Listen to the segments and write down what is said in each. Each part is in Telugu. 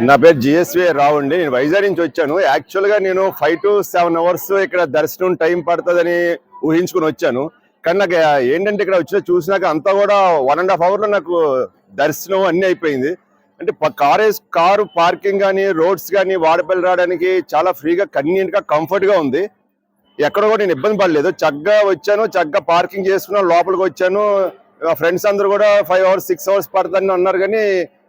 నా పేరు జిఎస్వి రావు అండి. నేను వైజాగ్ నుంచి వచ్చాను. యాక్చువల్గా నేను 5 to 7 hours ఇక్కడ దర్శనం టైం పడుతుందని ఊహించుకుని వచ్చాను. కానీ నాకు ఏంటంటే ఇక్కడ వచ్చిన చూసినాక అంతా కూడా 1.5 hour నాకు దర్శనం అన్నీ అయిపోయింది. అంటే కారు పార్కింగ్ కానీ రోడ్స్ కానీ వాడపల్లి రావడానికి చాలా ఫ్రీగా కన్వీనియంట్గా కంఫర్ట్గా ఉంది. ఎక్కడ కూడా నేను ఇబ్బంది పడలేదు. చక్కగా వచ్చాను, చక్కగా పార్కింగ్ చేసుకున్నాను, లోపలికి వచ్చాను. ఫ్రెండ్స్ అందరూ కూడా 5 hours 6 hours పడుతుందని అన్నారు, కానీ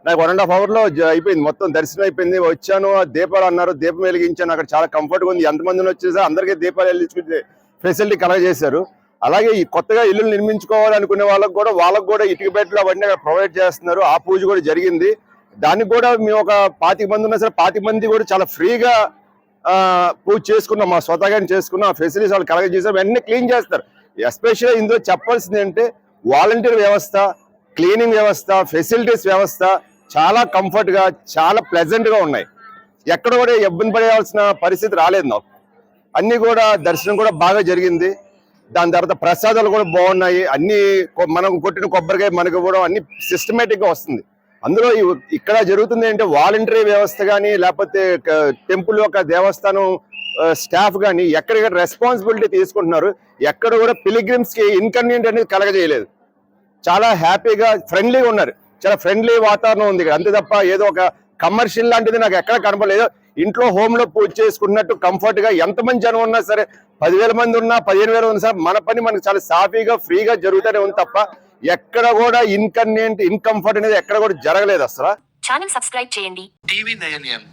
నాకు 1.5 hour అయిపోయింది. మొత్తం దర్శనం అయిపోయింది. వచ్చాను, దీపాలు అన్నారు, దీపం వెలిగించాను. అక్కడ చాలా కంఫర్ట్గా ఉంది. ఎంతమందిని వచ్చేసా అందరికీ దీపాలు వెలిగించుకునే ఫెసిలిటీ కలగజేశారు. అలాగే ఈ కొత్తగా ఇల్లు నిర్మించుకోవాలనుకునే వాళ్ళకు కూడా ఇటుక బెడ్లు అవన్నీ ప్రొవైడ్ చేస్తున్నారు. ఆ పూజ కూడా జరిగింది. దానికి కూడా మేము ఒక 25 మంది ఉన్నా సరే 25 మంది కూడా చాలా ఫ్రీగా పూజ చేసుకున్నాం. మా స్వతహాగా చేసుకున్నాం. ఆ ఫెసిలిటీస్ వాళ్ళు కలగజేశారు. అన్ని క్లీన్ చేస్తారు. ఎస్పెషల్గా ఇందులో చెప్పాల్సింది అంటే వాలంటీర్ వ్యవస్థ, క్లీనింగ్ వ్యవస్థ, ఫెసిలిటీస్ వ్యవస్థ చాలా కంఫర్ట్గా చాలా ప్లెజెంట్గా ఉన్నాయి. ఎక్కడ కూడా ఇబ్బంది పడేయాల్సిన పరిస్థితి రాలేదు నాకు. అన్నీ కూడా దర్శనం కూడా బాగా జరిగింది. దాని తర్వాత ప్రసాదాలు కూడా బాగున్నాయి. అన్ని మనకు కొట్టిన కొబ్బరికాయ మనకు కూడా అన్ని సిస్టమేటిక్గా వస్తుంది. అందులో ఇక్కడ జరుగుతుంది అంటే వాలంటరీ వ్యవస్థ కానీ లేకపోతే టెంపుల్ యొక్క దేవస్థానం స్టాఫ్ కానీ ఎక్కడిక్కడ రెస్పాన్సిబిలిటీ తీసుకుంటున్నారు. ఎక్కడ కూడా పిలిగ్రిమ్స్కి ఇన్కన్వీనియంట్ అనేది కలగజేయలేదు. చాలా హ్యాపీగా ఫ్రెండ్లీగా ఉన్నారు. చాలా ఫ్రెండ్లీ వాతావరణం ఉంది ఇక్కడ. అంతే తప్ప ఏదో ఒక కమర్షియల్ లాంటిది నాకు ఎక్కడ కనపడలేదు. ఇంట్లో హోమ్లో పూజ చేసుకున్నట్టు కంఫర్ట్గా ఎంతమంది జనం ఉన్నా సరే, 10,000 మంది ఉన్నా 15,000 ఉన్నా సరే మన పని మనకు చాలా సాఫీగా ఫ్రీగా జరుగుతూనే ఉంది తప్ప ఎక్కడ కూడా ఇన్కన్వీనియంట్ ఇన్కంఫర్ట్ అనేది ఎక్కడ కూడా జరగలేదు అసలు. ఛానల్ సబ్స్క్రైబ్ చేయండి. టీవీ నయన్.